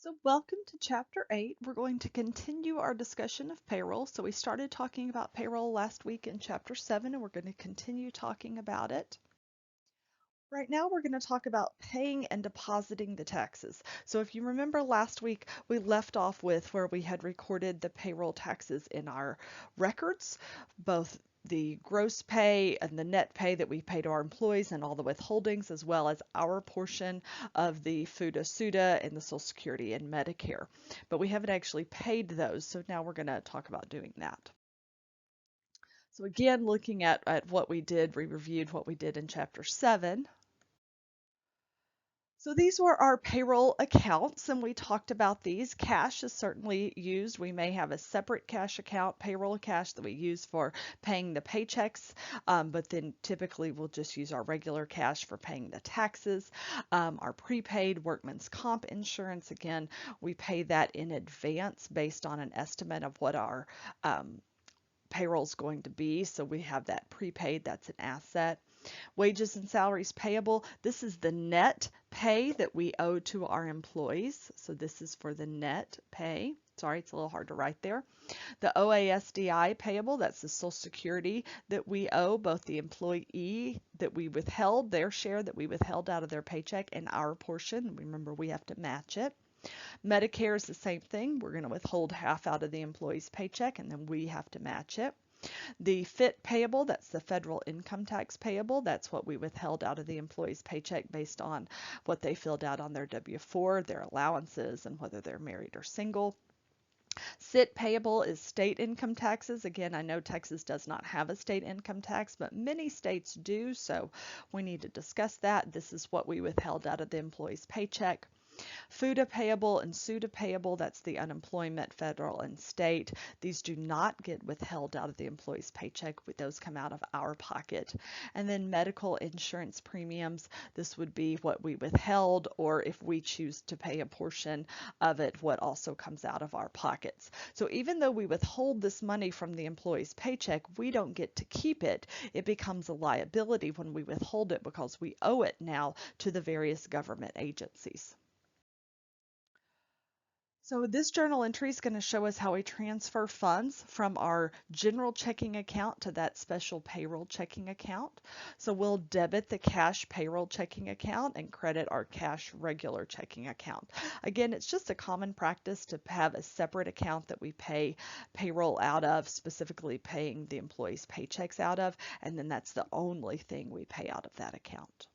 So welcome to Chapter 8. We're going to continue our discussion of payroll. So we started talking about payroll last week in Chapter 7, and we're going to continue talking about it. Right now we're going to talk about paying and depositing the taxes. So if you remember last week, we left off with where we had recorded the payroll taxes in our records, both the gross pay and the net pay that we pay to our employees and all the withholdings, as well as our portion of the FUTA, SUTA, and the Social Security and Medicare. But we haven't actually paid those, so now we're going to talk about doing that. So again, looking at what we did, we reviewed what we did in Chapter 7. So these were our payroll accounts, and we talked about these. Cash is certainly used. We may have a separate cash account, payroll cash, that we use for paying the paychecks, but then typically we'll just use our regular cash for paying the taxes. Our prepaid workman's comp insurance, again, we pay that in advance based on an estimate of what our payroll is going to be. So we have that prepaid, that's an asset. Wages and salaries payable, this is the net pay that we owe to our employees. So this is for the net pay. Sorry, it's a little hard to write there. The OASDI payable, that's the Social Security that we owe both the employee that we withheld, their share that we withheld out of their paycheck, and our portion. Remember, we have to match it. Medicare is the same thing. We're going to withhold half out of the employee's paycheck, and then we have to match it. The FIT payable, that's the federal income tax payable. That's what we withheld out of the employee's paycheck based on what they filled out on their W-4, their allowances, and whether they're married or single. SIT payable is state income taxes. Again, I know Texas does not have a state income tax, but many states do, so we need to discuss that. This is what we withheld out of the employee's paycheck. FUTA payable and SUTA payable, that's the unemployment, federal and state. These do not get withheld out of the employee's paycheck. Those come out of our pocket. And then medical insurance premiums, this would be what we withheld, or if we choose to pay a portion of it, what also comes out of our pockets. So even though we withhold this money from the employee's paycheck, we don't get to keep it. It becomes a liability when we withhold it because we owe it now to the various government agencies. So this journal entry is going to show us how we transfer funds from our general checking account to that special payroll checking account. So we'll debit the cash payroll checking account and credit our cash regular checking account. Again, it's just a common practice to have a separate account that we pay payroll out of, specifically paying the employees' paychecks out of, and then that's the only thing we pay out of that account.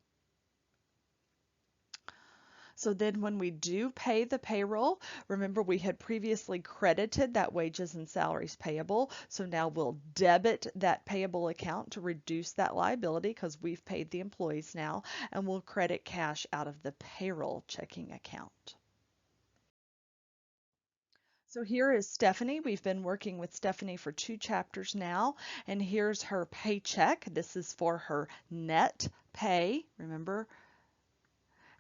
So then when we do pay the payroll, remember we had previously credited that wages and salaries payable. So now we'll debit that payable account to reduce that liability because we've paid the employees now, and we'll credit cash out of the payroll checking account. So here is Stephanie. We've been working with Stephanie for 2 chapters now, and here's her paycheck. This is for her net pay, remember?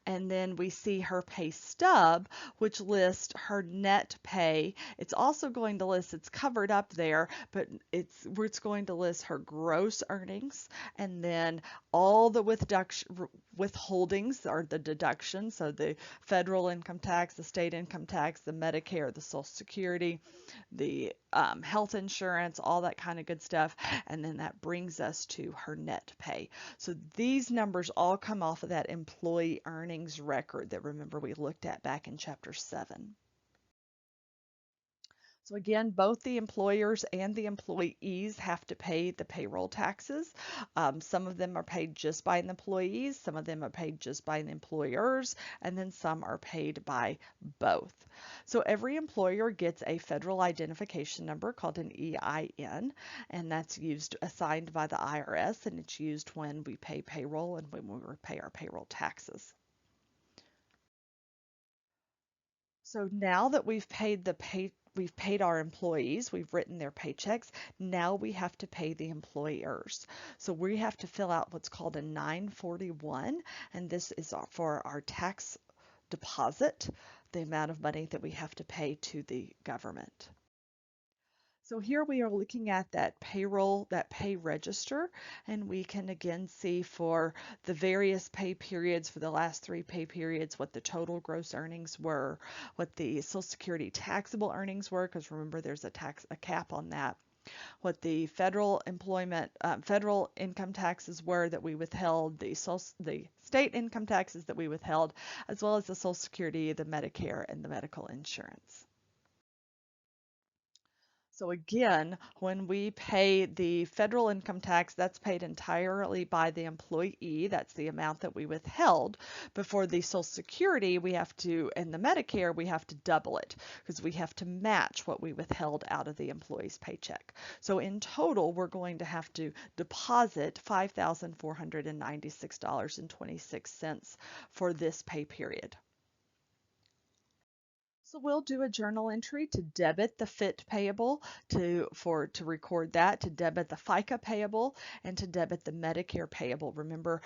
And then we see her pay stub, which lists her net pay. It's also going to list, it's covered up there, but it's going to list her gross earnings, and then all the withholdings are the deductions, so the federal income tax, the state income tax, the Medicare, the Social Security, the health insurance, all that kind of good stuff, and then that brings us to her net pay. So these numbers all come off of that employee earnings record that, remember, we looked at back in Chapter 7. So again, both the employers and the employees have to pay the payroll taxes. Some of them are paid just by the employees, some of them are paid just by the employers, and then some are paid by both. So every employer gets a federal identification number called an EIN, and that's assigned by the IRS, and it's used when we pay payroll and when we pay our payroll taxes. So now that we've paid our employees, we've written their paychecks, now we have to pay the employers. So we have to fill out what's called a 941, and this is for our tax deposit, the amount of money that we have to pay to the government. So here we are looking at that payroll, that pay register, and we can again see for the various pay periods, for the last 3 pay periods, what the total gross earnings were, what the Social Security taxable earnings were, because remember there's a cap on that, what the federal income taxes were that we withheld, the state income taxes that we withheld, as well as the Social Security, the Medicare, and the medical insurance. So again, when we pay the federal income tax, that's paid entirely by the employee. That's the amount that we withheld. But for the Social Security, we have to, and the Medicare, we have to double it because we have to match what we withheld out of the employee's paycheck. So in total, we're going to have to deposit $5,496.26 for this pay period. So we'll do a journal entry to debit the FIT payable to record that, to debit the FICA payable, and to debit the Medicare payable. Remember,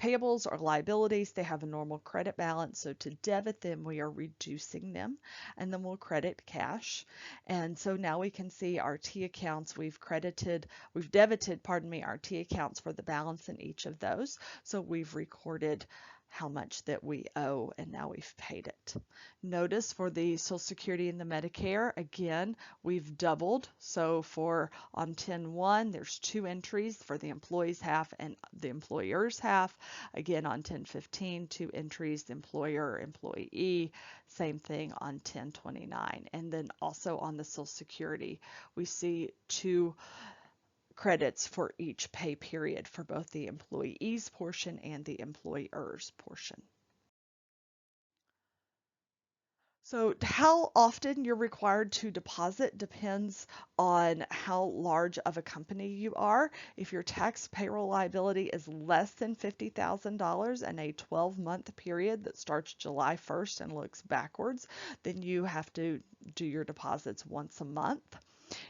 payables are liabilities. They have a normal credit balance. So to debit them, we are reducing them, and then we'll credit cash. And so now we can see our T accounts. We've debited, our T accounts for the balance in each of those. So we've recorded how much that we owe, and now we've paid it. Notice for the Social Security and the Medicare, again, we've doubled. So for on 10-1, there's 2 entries for the employee's half and the employer's half. Again, on 10-15, 2 entries, the employer, employee. Same thing on 10-29. And then also on the Social Security, we see 2 credits for each pay period for both the employee's portion and the employer's portion. So how often you're required to deposit depends on how large of a company you are. If your tax payroll liability is less than $50,000 and a 12-month period that starts July 1st and looks backwards, then you have to do your deposits once a month.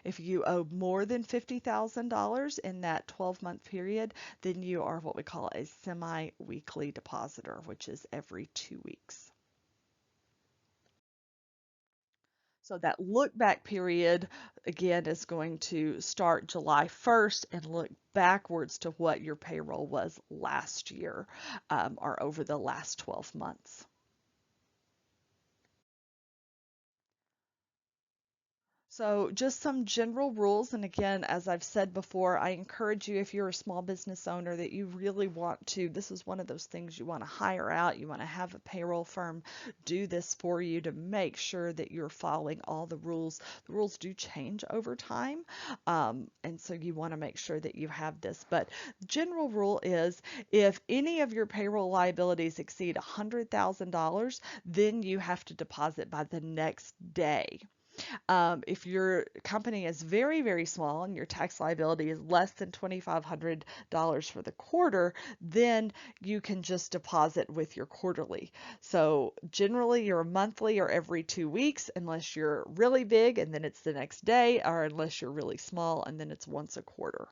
If you owe more than $50,000 in that 12-month period, then you are what we call a semi-weekly depositor, which is every 2 weeks. So that look back period, again, is going to start July 1st and look backwards to what your payroll was last year or over the last 12 months. So just some general rules, and again, as I've said before, I encourage you, if you're a small business owner, that you really want to, this is one of those things you want to hire out, you want to have a payroll firm do this for you to make sure that you're following all the rules. The rules do change over time, and so you want to make sure that you have this. But general rule is if any of your payroll liabilities exceed $100,000, then you have to deposit by the next day. If your company is very, very small and your tax liability is less than $2,500 for the quarter, then you can just deposit with your quarterly. So generally you're monthly or every 2 weeks, unless you're really big and then it's the next day, or unless you're really small and then it's once a quarter.